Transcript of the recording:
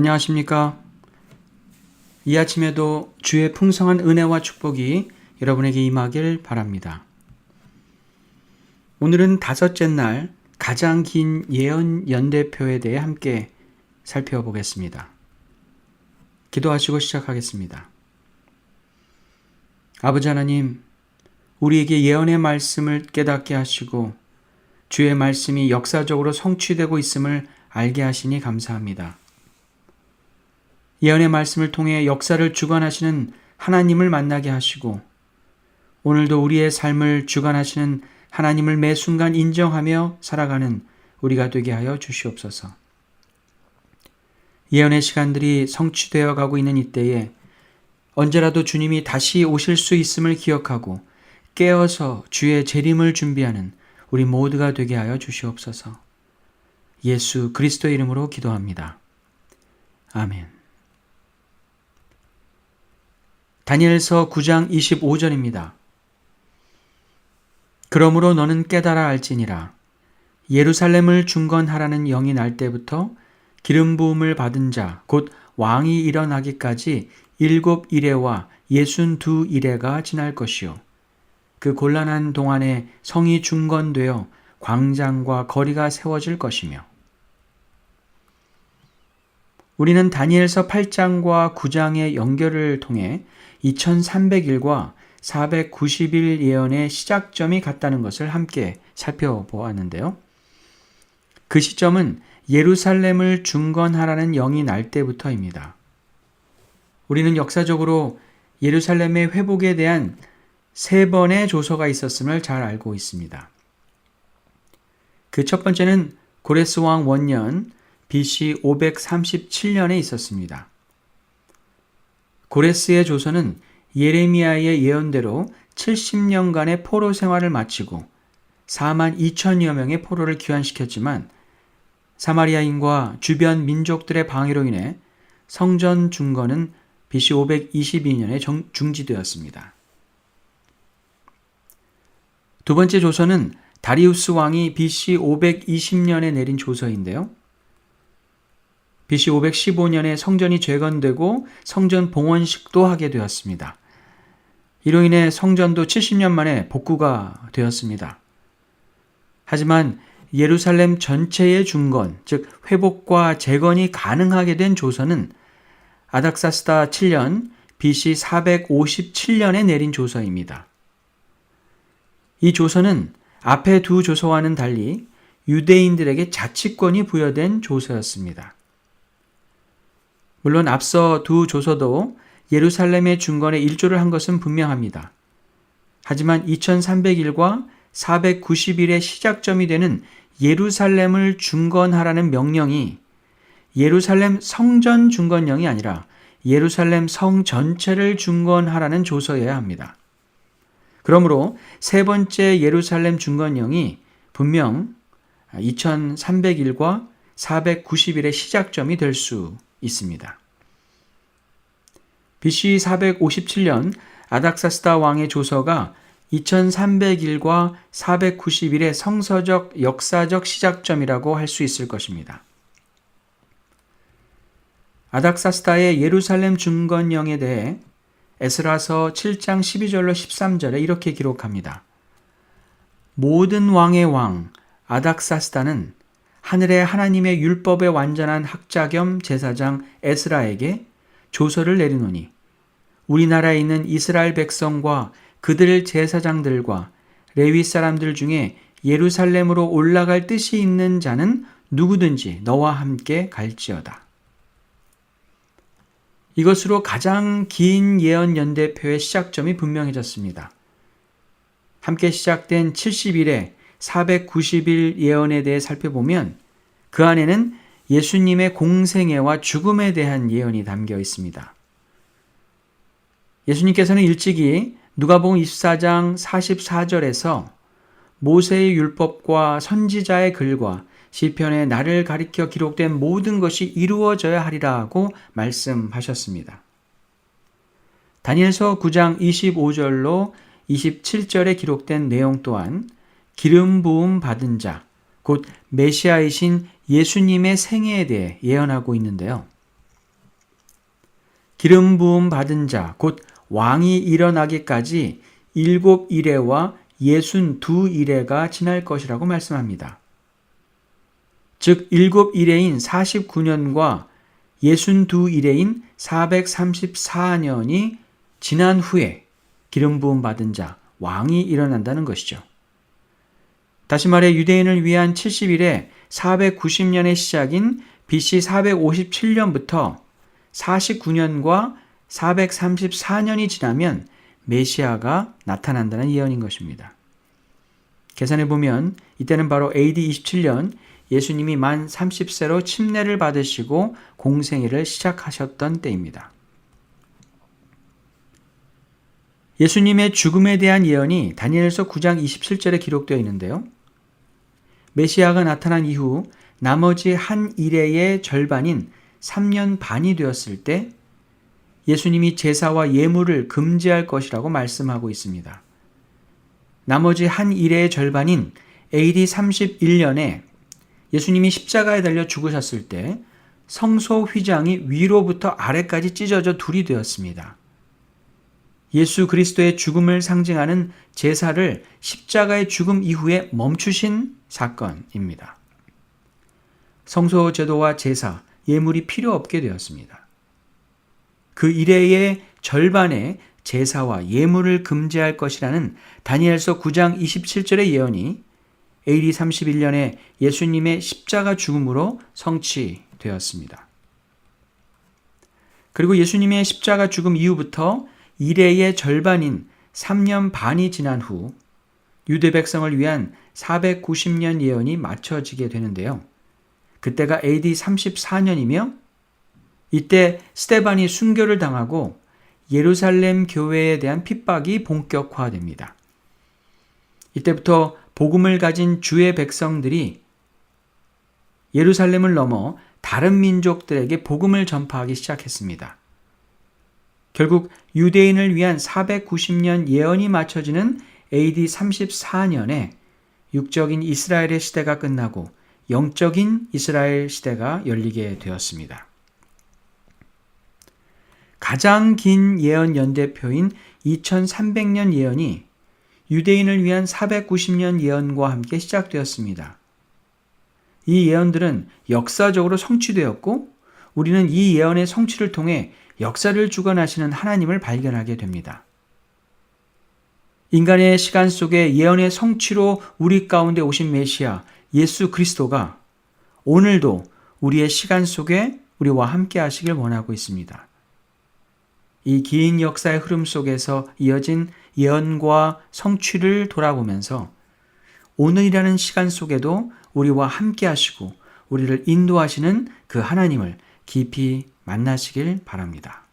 안녕하십니까? 이 아침에도 주의 풍성한 은혜와 축복이 여러분에게 임하길 바랍니다. 오늘은 다섯째 날 가장 긴 예언 연대표에 대해 함께 살펴보겠습니다. 기도하시고 시작하겠습니다. 아버지 하나님, 우리에게 예언의 말씀을 깨닫게 하시고 주의 말씀이 역사적으로 성취되고 있음을 알게 하시니 감사합니다. 예언의 말씀을 통해 역사를 주관하시는 하나님을 만나게 하시고 오늘도 우리의 삶을 주관하시는 하나님을 매 순간 인정하며 살아가는 우리가 되게 하여 주시옵소서. 예언의 시간들이 성취되어 가고 있는 이때에 언제라도 주님이 다시 오실 수 있음을 기억하고 깨어서 주의 재림을 준비하는 우리 모두가 되게 하여 주시옵소서. 예수 그리스도의 이름으로 기도합니다. 아멘. 다니엘서 9장 25절입니다. 그러므로 너는 깨달아 알지니라. 예루살렘을 중건하라는 영이 날 때부터 기름 부음을 받은 자 곧 왕이 일어나기까지 7이레와 62이레가 지날 것이요. 그 곤란한 동안에 성이 중건되어 광장과 거리가 세워질 것이며. 우리는 다니엘서 8장과 9장의 연결을 통해 2300일과 490일 예언의 시작점이 같다는 것을 함께 살펴보았는데요. 그 시점은 예루살렘을 중건하라는 영이 날 때부터입니다. 우리는 역사적으로 예루살렘의 회복에 대한 3번의 조서가 있었음을 잘 알고 있습니다. 그 첫 번째는 고레스 왕 원년 BC 537년에 있었습니다. 고레스의 조서는 예레미야의 예언대로 70년간의 포로 생활을 마치고 4만 2천여 명의 포로를 귀환시켰지만 사마리아인과 주변 민족들의 방해로 인해 성전 중건은 BC 522년에 중지되었습니다. 두 번째 조서는 다리우스 왕이 BC 520년에 내린 조서인데요. BC 515년에 성전이 재건되고 성전 봉헌식도 하게 되었습니다. 이로 인해 성전도 70년 만에 복구가 되었습니다. 하지만 예루살렘 전체의 중건, 즉 회복과 재건이 가능하게 된 조서는 아닥사스다 7년 BC 457년에 내린 조서입니다. 이 조서는 앞의 두 조서와는 달리 유대인들에게 자치권이 부여된 조서였습니다. 물론 앞서 두 조서도 예루살렘의 중건에 일조를 한 것은 분명합니다. 하지만 2300일과 490일의 시작점이 되는 예루살렘을 중건하라는 명령이 예루살렘 성전 중건령이 아니라 예루살렘 성 전체를 중건하라는 조서여야 합니다. 그러므로 세 번째 예루살렘 중건령이 분명 2300일과 490일의 시작점이 될 수 있습니다. BC 457년 아닥사스다 왕의 조서가 2300일과 490일의 성서적 역사적 시작점이라고 할 수 있을 것입니다. 아닥사스다의 예루살렘 중건령에 대해 에스라서 7장 12절로 13절에 이렇게 기록합니다. 모든 왕의 왕 아닥사스다는 하늘의 하나님의 율법의 완전한 학자 겸 제사장 에스라에게 조서를 내리노니 우리나라에 있는 이스라엘 백성과 그들 제사장들과 레위 사람들 중에 예루살렘으로 올라갈 뜻이 있는 자는 누구든지 너와 함께 갈지어다. 이것으로 가장 긴 예언 연대표의 시작점이 분명해졌습니다. 함께 시작된 70일의 490일 예언에 대해 살펴보면 그 안에는 예수님의 공생애와 죽음에 대한 예언이 담겨 있습니다. 예수님께서는 일찍이 누가복음 24장 44절에서 모세의 율법과 선지자의 글과 시편에 나를 가리켜 기록된 모든 것이 이루어져야 하리라고 말씀하셨습니다. 다니엘서 9장 25절로 27절에 기록된 내용 또한 기름 부음 받은 자, 곧 메시아이신 예수님의 생애에 대해 예언하고 있는데요. 기름 부음 받은 자, 곧 왕이 일어나기까지 7이레와 62이레가 지날 것이라고 말씀합니다. 즉 7이레인 49년과 62이레인 434년이 지난 후에 기름 부음 받은 자, 왕이 일어난다는 것이죠. 다시 말해 유대인을 위한 70일에 490년의 시작인 BC 457년부터 49년과 434년이 지나면 메시아가 나타난다는 예언인 것입니다. 계산해 보면 이때는 바로 AD 27년 예수님이 만 30세로 침례를 받으시고 공생애를 시작하셨던 때입니다. 예수님의 죽음에 대한 예언이 다니엘서 9장 27절에 기록되어 있는데요. 메시아가 나타난 이후 나머지 한 이레의 절반인 3년 반이 되었을 때 예수님이 제사와 예물을 금지할 것이라고 말씀하고 있습니다. 나머지 한 이레의 절반인 AD 31년에 예수님이 십자가에 달려 죽으셨을 때 성소 휘장이 위로부터 아래까지 찢어져 둘이 되었습니다. 예수 그리스도의 죽음을 상징하는 제사를 십자가의 죽음 이후에 멈추신 사건입니다. 성소 제도와 제사, 예물이 필요 없게 되었습니다. 그 이래의 절반의 제사와 예물을 금지할 것이라는 다니엘서 9장 27절의 예언이 AD 31년에 예수님의 십자가 죽음으로 성취되었습니다. 그리고 예수님의 십자가 죽음 이후부터 이래의 절반인 3년 반이 지난 후 유대 백성을 위한 490년 예언이 맞춰지게 되는데요. 그때가 AD 34년이며 이때 스데반이 순교를 당하고 예루살렘 교회에 대한 핍박이 본격화됩니다. 이때부터 복음을 가진 주의 백성들이 예루살렘을 넘어 다른 민족들에게 복음을 전파하기 시작했습니다. 결국 유대인을 위한 490년 예언이 맞춰지는 AD 34년에 육적인 이스라엘의 시대가 끝나고 영적인 이스라엘 시대가 열리게 되었습니다. 가장 긴 예언 연대표인 2300년 예언이 유대인을 위한 490년 예언과 함께 시작되었습니다. 이 예언들은 역사적으로 성취되었고 우리는 이 예언의 성취를 통해 역사를 주관하시는 하나님을 발견하게 됩니다. 인간의 시간 속에 예언의 성취로 우리 가운데 오신 메시아 예수 그리스도가 오늘도 우리의 시간 속에 우리와 함께 하시길 원하고 있습니다. 이 긴 역사의 흐름 속에서 이어진 예언과 성취를 돌아보면서 오늘이라는 시간 속에도 우리와 함께 하시고 우리를 인도하시는 그 하나님을 깊이 만나시길 바랍니다.